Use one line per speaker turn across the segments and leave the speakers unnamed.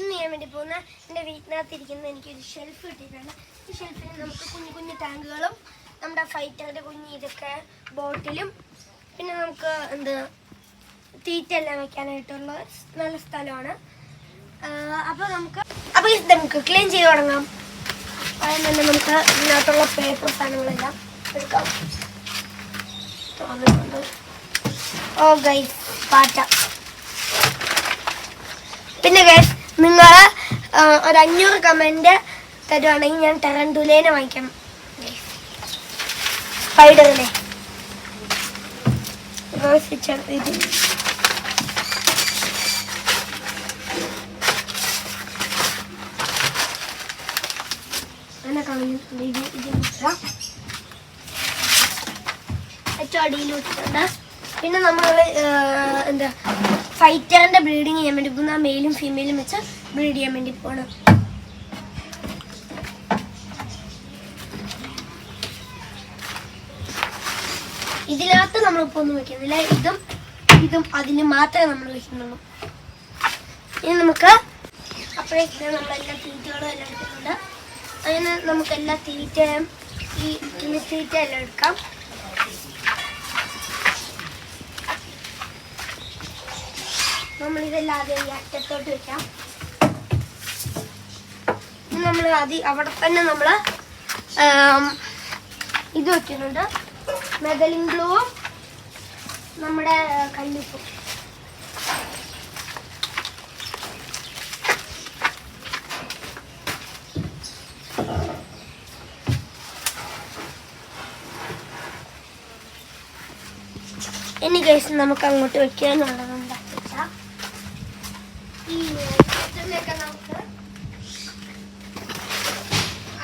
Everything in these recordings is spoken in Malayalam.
ഇന്ന് ചെയ്യാൻ വേണ്ടി പോകുന്ന എൻ്റെ വീട്ടിനകത്തിരിക്കുന്ന എനിക്കൊരു ഷെൽഫ് കിട്ടിയിട്ടുണ്ട്. ഈ ഷെൽഫിൽ നമുക്ക് കുഞ്ഞു കുഞ്ഞു ടാങ്കുകളും നമ്മുടെ ഫൈറ്ററിൻ്റെ കുഞ്ഞ് ഇതൊക്കെ ബോട്ടിലും പിന്നെ നമുക്ക് തീറ്റ എല്ലാം വെക്കാനായിട്ടുള്ള നല്ല സ്ഥലമാണ്. അപ്പോൾ ഇത് നമുക്ക് ക്ലീൻ ചെയ്ത് തുടങ്ങാം. ആദ്യം തന്നെ നമുക്ക് ഇതിനകത്തുള്ള പേപ്പർ സാധനങ്ങളെല്ലാം എടുക്കാം. ഓ ഗൈസ് പാറ്റ. പിന്നെ ഗൈസ് നിങ്ങൾ ഒരു 500 കമൻറ്റ് തരുവാണെങ്കിൽ ഞാൻ ടെറൻഡുലേനെ വാങ്ങിക്കാം. സ്പൈഡറിനെ ഇത് അങ്ങനെ കളഞ്ഞിട്ടുണ്ട്. ഏറ്റവും അടിയിൽ വെച്ചിട്ടുണ്ട്. പിന്നെ നമ്മൾ ഫൈറ്ററിൻ്റെ ബ്രീഡിങ് ചെയ്യാൻ വേണ്ടി പോകുന്ന മെയിലും ഫീമെയിലും വെച്ച് ബ്രീഡ് ചെയ്യാൻ വേണ്ടി പോകണം. ഇതിനകത്ത് നമ്മളിപ്പോൾ ഒന്നും വെക്കുന്നില്ല. ഇതും അതിന് മാത്രമേ നമ്മൾ വെക്കുന്നുള്ളൂ. ഇനി നമുക്ക് അപ്പോഴേക്കും നമ്മളെല്ലാ തീറ്റകളും എല്ലാം എടുക്കുന്നുണ്ട്. അങ്ങനെ നമുക്ക് എല്ലാ തീറ്റയും ഈ തീറ്റ എല്ലാം എടുക്കാം. നമ്മളിതെല്ലാം ആദ്യം ഈ അറ്റത്തോട്ട് വെക്കാം. നമ്മൾ അവിടെ തന്നെ നമ്മൾ ഇത് വെക്കുന്നുണ്ട്, മെതലിൻ ഗ്ലൂവും നമ്മുടെ കല്ലുപ്പും. ഇനി ഗൈസ് നമുക്ക് അങ്ങോട്ട് വെക്കാനുള്ളതുണ്ട്. ഈ നമുക്ക്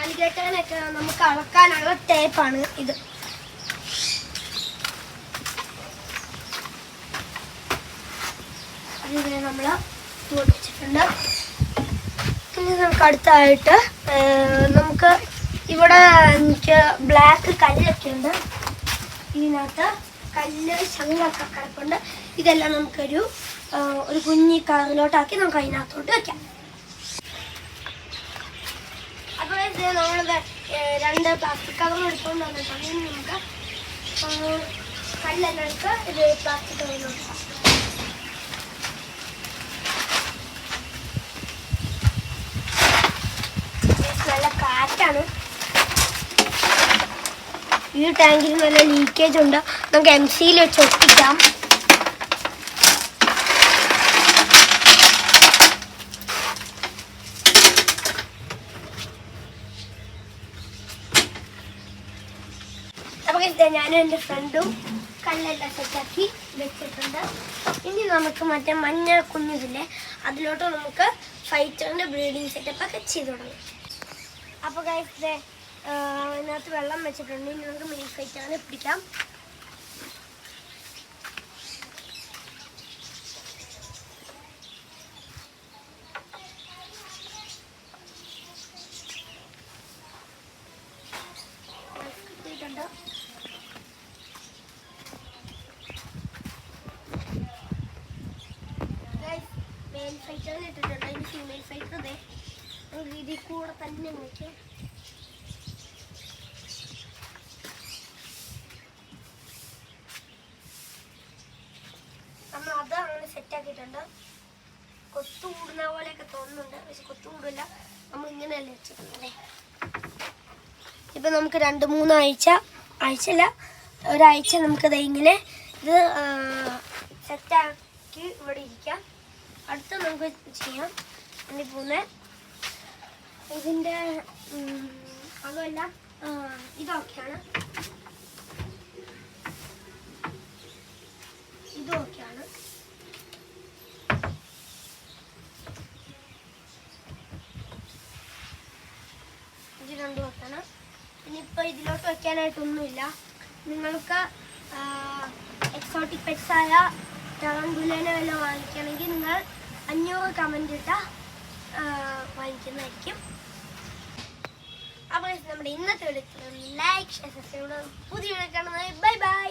അലിഗേറ്ററിനൊക്കെ നമുക്ക് അളക്കാനുള്ള ടേപ്പാണ് ഇത്. അതിങ്ങനെ നമ്മൾ വെച്ചിട്ടുണ്ട്. ഇനി നമുക്ക് അടുത്തായിട്ട് നമുക്ക് ഇവിടെ എനിക്ക് ബ്ലാക്ക് കല്ലൊക്കെ ഉണ്ട്. ഇതിനകത്ത് കല്ല് ശംഖൊക്കെ കിടപ്പുണ്ട്. ഇതെല്ലാം നമുക്കൊരു കുഞ്ഞി കളറിലോട്ടാക്കി നമുക്ക് അതിനകത്തോട്ട് വെക്കാം. അപ്പോൾ ഇത് നമ്മൾ 2 പ്ലാസ്റ്റിക് കവർ എടുത്തുകൊണ്ട് വന്നിട്ടുണ്ട്. ഇനി നമുക്ക് കല്ലെല്ലാം എടുക്കുക. ഇത് പ്ലാസ്റ്റിക് കവറിലോട്ട് നല്ല കാറ്റാണ്. ഈ ടാങ്കിൽ നല്ല ലീക്കേജ് ഉണ്ട്. നമുക്ക് MC-യിൽ വെച്ച് ഒട്ടിക്കാം. അപ്പോൾ ഞാനും എൻ്റെ ഫ്രണ്ടും കല്ലെല്ലാം സെറ്റാക്കി വെച്ചിട്ടുണ്ട്. ഇനി നമുക്ക് മറ്റേ മഞ്ഞ കുഞ്ഞിതില്ലേ അതിലോട്ട് നമുക്ക് ഫൈറ്ററിൻ്റെ ബ്രീഡിങ് സെറ്റപ്പൊക്കെ ചെയ്ത് തുടങ്ങാം. അപ്പോൾ ഗൈസ് അതിനകത്ത് വെള്ളം വെച്ചിട്ടുണ്ട്. ഇനി നമുക്ക് മെയിൽ ഫൈറ്ററിനെ പിടിക്കാം. മെയിൽ ഫൈറ്ററിനെ ഇട്ടിട്ടുണ്ട്. അതിന് ഫീമെയിൽ ഫൈറ്റർ ഇതിൽ കൂടെ തന്നെ വയ്ക്കാം. നമ്മൾ അത് അങ്ങനെ സെറ്റാക്കിയിട്ടുണ്ട്. കൊത്തു കൂടുന്ന പോലെയൊക്കെ തോന്നുന്നുണ്ട്, പക്ഷെ കൊത്തു കൂടില്ല. നമ്മൾ ഇങ്ങനെയല്ലേ വെച്ചിട്ടുണ്ടല്ലേ. ഇപ്പം നമുക്ക് 2-3 ആഴ്ചയല്ല ഒരാഴ്ച നമുക്കത് ഇങ്ങനെ ഇത് സെറ്റാക്കി ഇവിടെ ഇരിക്കാം. അടുത്ത നമുക്ക് ചെയ്യാം വേണ്ടി പോകുന്നത് ഇതിൻ്റെ അതുമല്ല ഇതൊക്കെയാണ്. ഇതൊക്കെയാണ് ഇത് രണ്ടും വെക്കണം. ഇനിയിപ്പോൾ ഇതിലോട്ട് വെക്കാനായിട്ടൊന്നുമില്ല. നിങ്ങൾക്ക് എക്സോട്ടിക് പെറ്റ്സായ ടെറൻഡുലേനെ വല്ലതും വാങ്ങിക്കണമെങ്കിൽ നിങ്ങൾ 500 കമൻറ്റ് ഇട്ടാൽ വാങ്ങിക്കുന്നതായിരിക്കും. അപ്പോൾ നമ്മുടെ ഇന്നത്തെ വീഡിയോ ലൈക്ക്, ഷെയർ, സബ്സ്ക്രൈബ്. പുതിയ വീഡിയോ കാണുന്നത്. Bye bye.